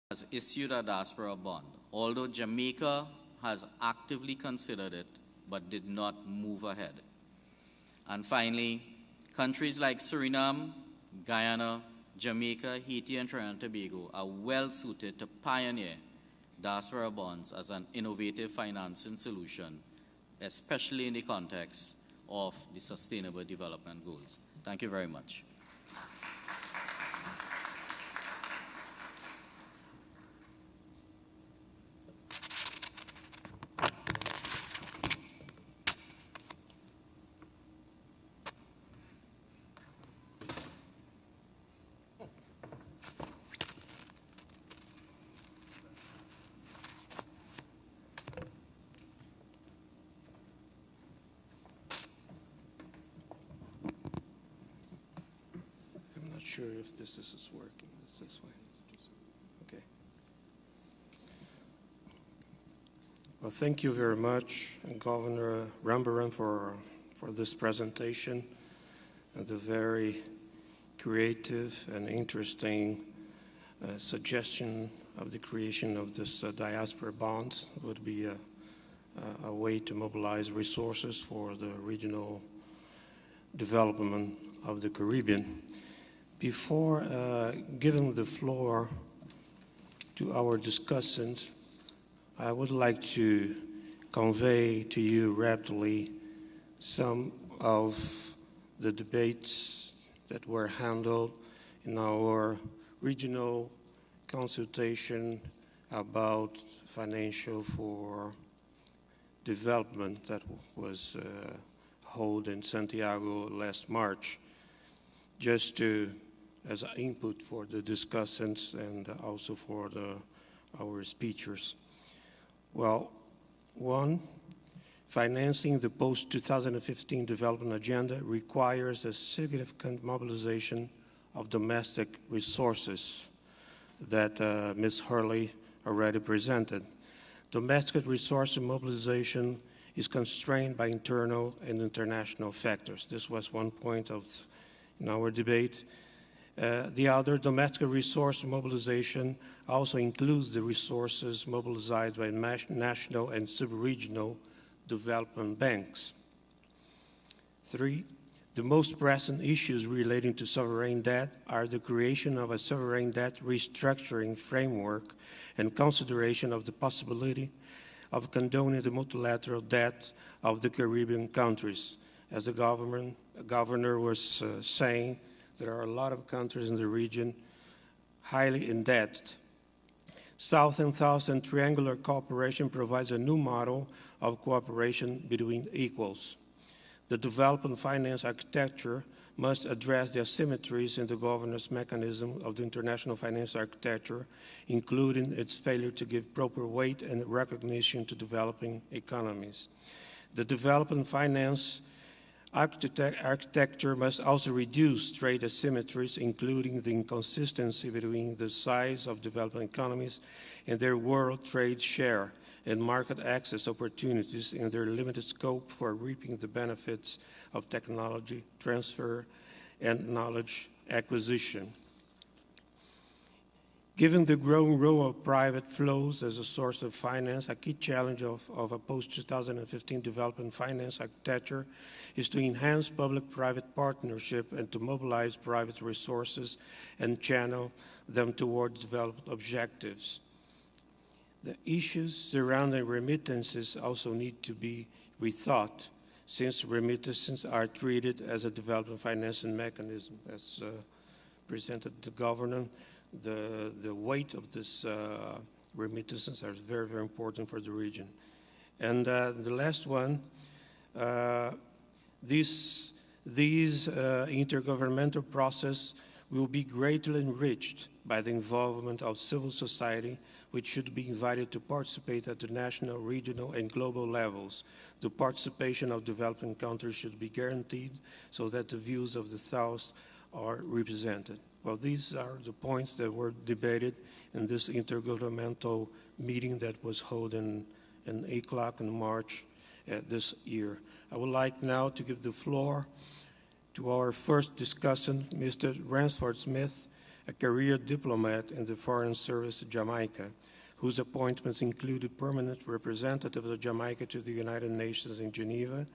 has issued a diaspora bond, although Jamaica has actively considered it but did not move ahead. And finally, countries like Suriname, Guyana, Jamaica, Haiti, and Trinidad and Tobago are well suited to pioneer diaspora bonds as an innovative financing solution, especially in the context of the Sustainable Development Goals. Thank you very much. Sure if this is working. It's this way. Okay. Well, thank you very much, Governor Rambaran, for this presentation and the very creative and interesting suggestion of the creation of this diaspora bond. It would be a way to mobilize resources for the regional development of the Caribbean. Before giving the floor to our discussants, I would like to convey to you rapidly some of the debates that were handled in our regional consultation about financial for development that was held in Santiago last March, just to as an input for the discussants and also for our speakers. Well, one, financing the post-2015 development agenda requires a significant mobilization of domestic resources that Ms. Hurley already presented. Domestic resource mobilization is constrained by internal and international factors. This was one point in our debate. The other, domestic resource mobilization, also includes the resources mobilized by national and sub-regional development banks. Three, the most pressing issues relating to sovereign debt are the creation of a sovereign debt restructuring framework and consideration of the possibility of condoning the multilateral debt of the Caribbean countries. As the governor was saying, there are a lot of countries in the region highly indebted. South and South and triangular cooperation provides a new model of cooperation between equals. The development finance architecture must address the asymmetries in the governance mechanism of the international finance architecture, including its failure to give proper weight and recognition to developing economies. The development finance architecture must also reduce trade asymmetries, including the inconsistency between the size of developing economies and their world trade share and market access opportunities in their limited scope for reaping the benefits of technology transfer and knowledge acquisition. Given the growing role of private flows as a source of finance, a key challenge of a post-2015 development finance architecture is to enhance public-private partnership and to mobilize private resources and channel them towards development objectives. The issues surrounding remittances also need to be rethought, since remittances are treated as a development financing mechanism, as presented to the governor. The weight of this remittances are very, very important for the region. And the last one, these intergovernmental process will be greatly enriched by the involvement of civil society, which should be invited to participate at the national, regional, and global levels. The participation of developing countries should be guaranteed so that the views of the South are represented. Well, these are the points that were debated in this intergovernmental meeting that was held in ECLAC in March this year. I would like now to give the floor to our first discussant, Mr. Ransford Smith, a career diplomat in the Foreign Service of Jamaica, whose appointments included permanent representative of Jamaica to the United Nations in Geneva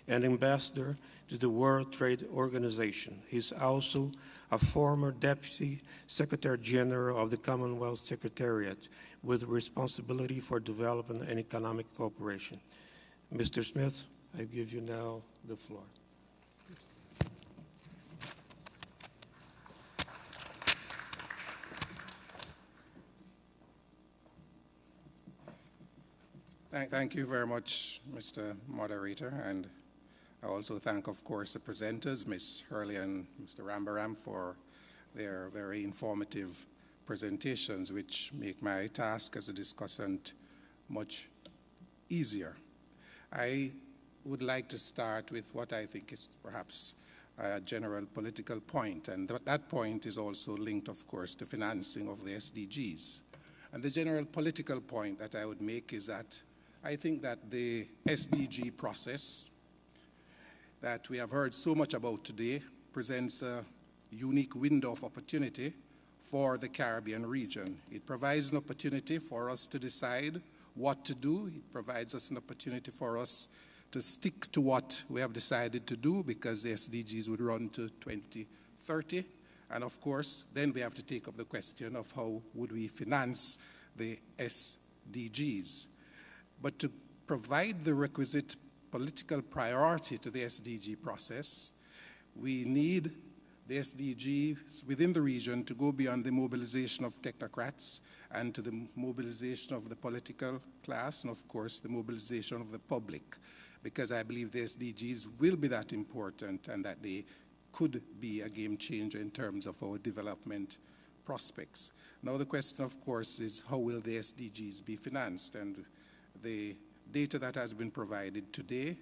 and ambassador to the World Trade Organization. He's also a former Deputy Secretary General of the Commonwealth Secretariat with responsibility for development and economic cooperation. Mr. Smith, I give you now the floor. Thank you very much, Mr. Moderator, and I also thank, of course, the presenters, Ms. Hurley and Mr. Rambaram, for their very informative presentations, which make my task as a discussant much easier. I would like to start with what I think is perhaps a general political point, and that point is also linked, of course, to financing of the SDGs. And the general political point that I would make is that I think that the SDG process that we have heard so much about today presents a unique window of opportunity for the Caribbean region. It provides an opportunity for us to decide what to do. It provides us an opportunity for us to stick to what we have decided to do, because the SDGs would run to 2030. And of course, then we have to take up the question of how would we finance the SDGs. But to provide the requisite political priority to the SDG process, we need the SDGs within the region to go beyond the mobilization of technocrats and to the mobilization of the political class, and of course the mobilization of the public, because I believe the SDGs will be that important and that they could be a game changer in terms of our development prospects. Now the question, of course, is how will the SDGs be financed? And the data that has been provided today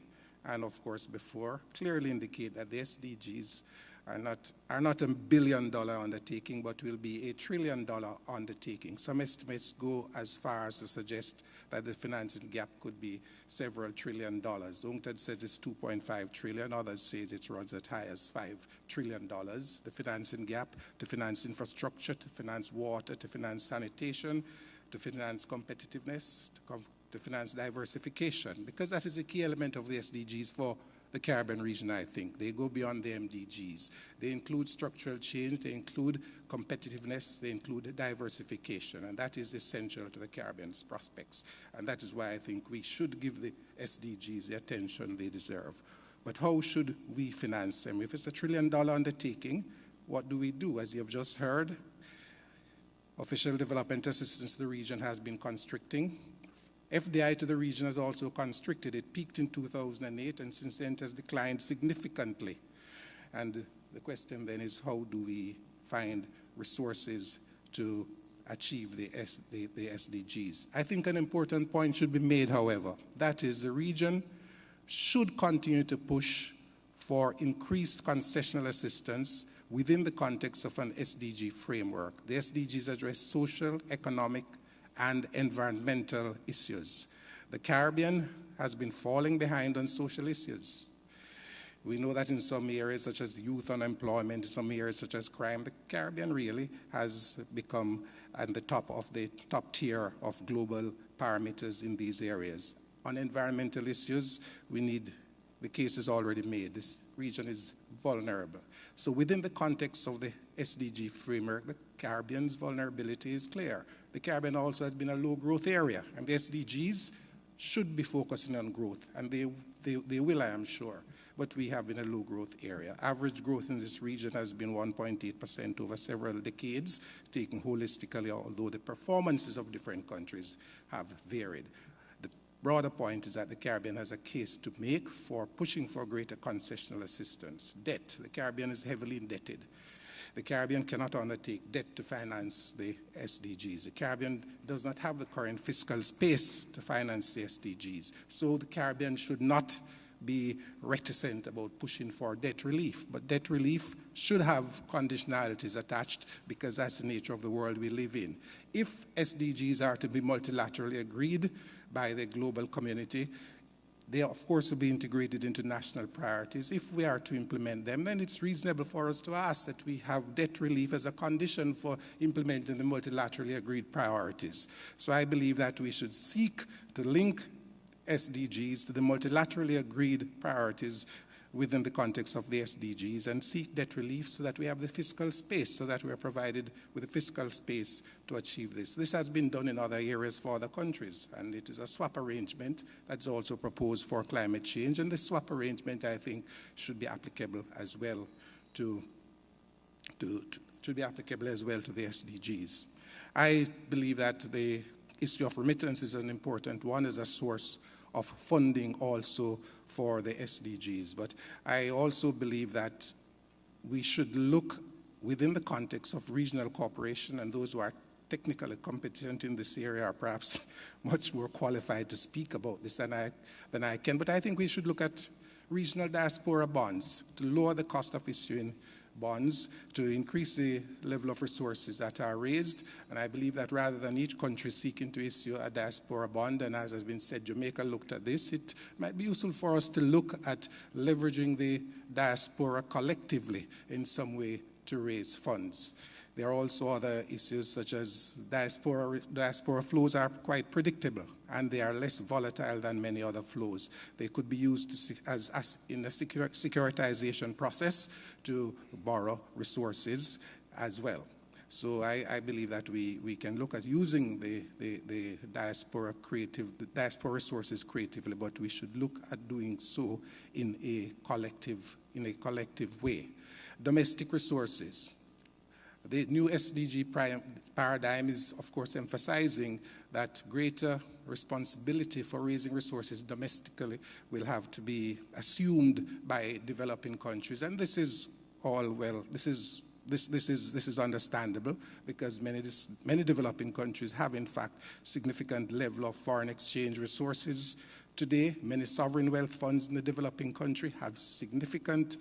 and, of course, before clearly indicate that the SDGs are not a $1 billion undertaking, but will be a $1 trillion undertaking. Some estimates go as far as to suggest that the financing gap could be several $1 trillion. UNCTAD says it's $2.5 trillion. Others say it runs as high as $5 trillion. The financing gap to finance infrastructure, to finance water, to finance sanitation, to finance competitiveness, to finance diversification, because that is a key element of the SDGs for the Caribbean region, I think. They go beyond the MDGs. They include structural change, they include competitiveness, they include diversification, and that is essential to the Caribbean's prospects. And that is why I think we should give the SDGs the attention they deserve. But how should we finance them? If it's a $1 trillion undertaking, what do we do? As you have just heard, official development assistance to the region has been constricting. FDI to the region has also constricted. It peaked in 2008, and since then it has declined significantly. And the question then is, how do we find resources to achieve the SDGs? I think an important point should be made, however. That is, the region should continue to push for increased concessional assistance within the context of an SDG framework. The SDGs address social, economic, and environmental issues. The Caribbean has been falling behind on social issues. We know that in some areas such as youth unemployment, in some areas such as crime, the Caribbean really has become at the top tier of global parameters in these areas. On environmental issues, we need, the case is already made. This region is vulnerable. So within the context of the SDG framework, the Caribbean's vulnerability is clear. The Caribbean also has been a low-growth area, and the SDGs should be focusing on growth, and they will, I am sure. But we have been a low-growth area. Average growth in this region has been 1.8% over several decades, taken holistically, although the performances of different countries have varied. The broader point is that the Caribbean has a case to make for pushing for greater concessional assistance. Debt. The Caribbean is heavily indebted. The Caribbean cannot undertake debt to finance the SDGs. The Caribbean does not have the current fiscal space to finance the SDGs. So the Caribbean should not be reticent about pushing for debt relief. But debt relief should have conditionalities attached, because that's the nature of the world we live in. If SDGs are to be multilaterally agreed by the global community, they, of course, will be integrated into national priorities. If we are to implement them, then it's reasonable for us to ask that we have debt relief as a condition for implementing the multilaterally agreed priorities. So I believe that we should seek to link SDGs to the multilaterally agreed priorities within the context of the SDGs and seek debt relief so that we have the fiscal space, so that we are provided with the fiscal space to achieve this. This has been done in other areas for other countries, and it is a swap arrangement that's also proposed for climate change, and the swap arrangement, I think, should be applicable as well to the SDGs. I believe that the issue of remittance is an important one as a source of funding also for the SDGs. But I also believe that we should look within the context of regional cooperation, and those who are technically competent in this area are perhaps much more qualified to speak about this than I can. But I think we should look at regional diaspora bonds to lower the cost of issuing bonds, to increase the level of resources that are raised. And I believe that rather than each country seeking to issue a diaspora bond, and as has been said, Jamaica looked at this, it might be useful for us to look at leveraging the diaspora collectively in some way to raise funds. There are also other issues such as diaspora flows are quite predictable, and they are less volatile than many other flows. They could be used as in a securitization process to borrow resources as well. So I believe that we can look at using the diaspora resources creatively, but we should look at doing so in a collective way. Domestic resources. The new SDG paradigm is, of course, emphasizing that greater responsibility for raising resources domestically will have to be assumed by developing countries. And this is all well, this is understandable, because many developing countries have, in fact, significant level of foreign exchange resources. Today, many sovereign wealth funds in the developing country have significant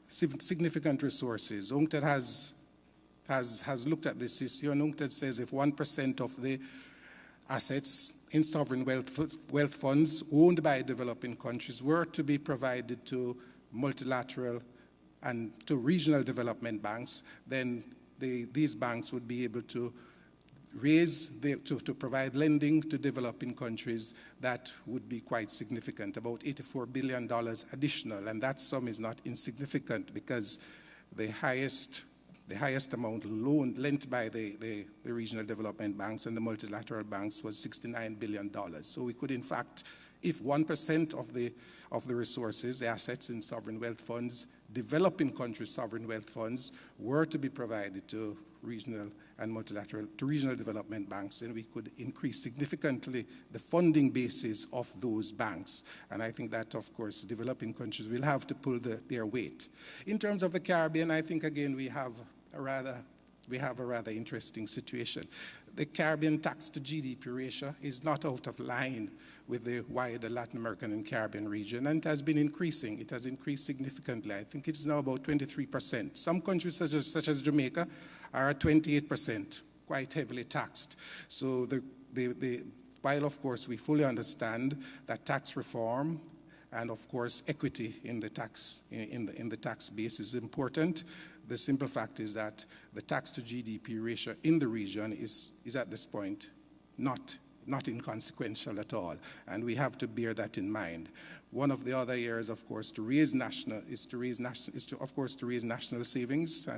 resources. UNCTAD has looked at this issue, and UNCTAD says if 1% of the assets in sovereign wealth funds owned by developing countries were to be provided to multilateral and to regional development banks, then these banks would be able to to provide lending to developing countries that would be quite significant, about $84 billion additional, and that sum is not insignificant, because the highest amount lent by the regional development banks and the multilateral banks was $69 billion. So we could, in fact, if 1% of the resources, the assets in sovereign wealth funds, developing countries' sovereign wealth funds, were to be provided to regional and multilateral, to regional development banks, then we could increase significantly the funding basis of those banks. And I think that, of course, developing countries will have to pull their weight. In terms of the Caribbean, I think, again, we have a rather interesting situation. The Caribbean tax to GDP ratio is not out of line with the wider Latin American and Caribbean region, and it has been increasing. It has increased significantly. I think it's now about 23%. Some countries, such as Jamaica, are at 28%, quite heavily taxed. So while, of course, we fully understand that tax reform and, of course, equity in the tax base is important, the simple fact is that the tax to GDP ratio in the region is at this point not inconsequential at all, and we have to bear that in mind. One of the other areas, of course, to raise national savings, and